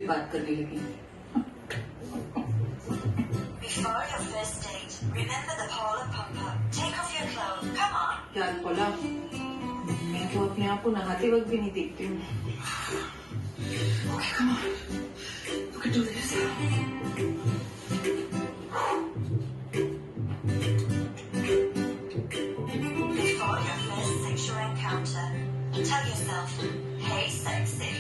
बात करने लगी। Before your first date, remember the Paula pump-up. Take off your clothes. Come on. यार बोला, मैं तो अपने आप को नहाते वक्त भी नहीं देखती हूँ। Okay, come on. We can do this. Before your first sexual encounter, tell yourself, hey sexy.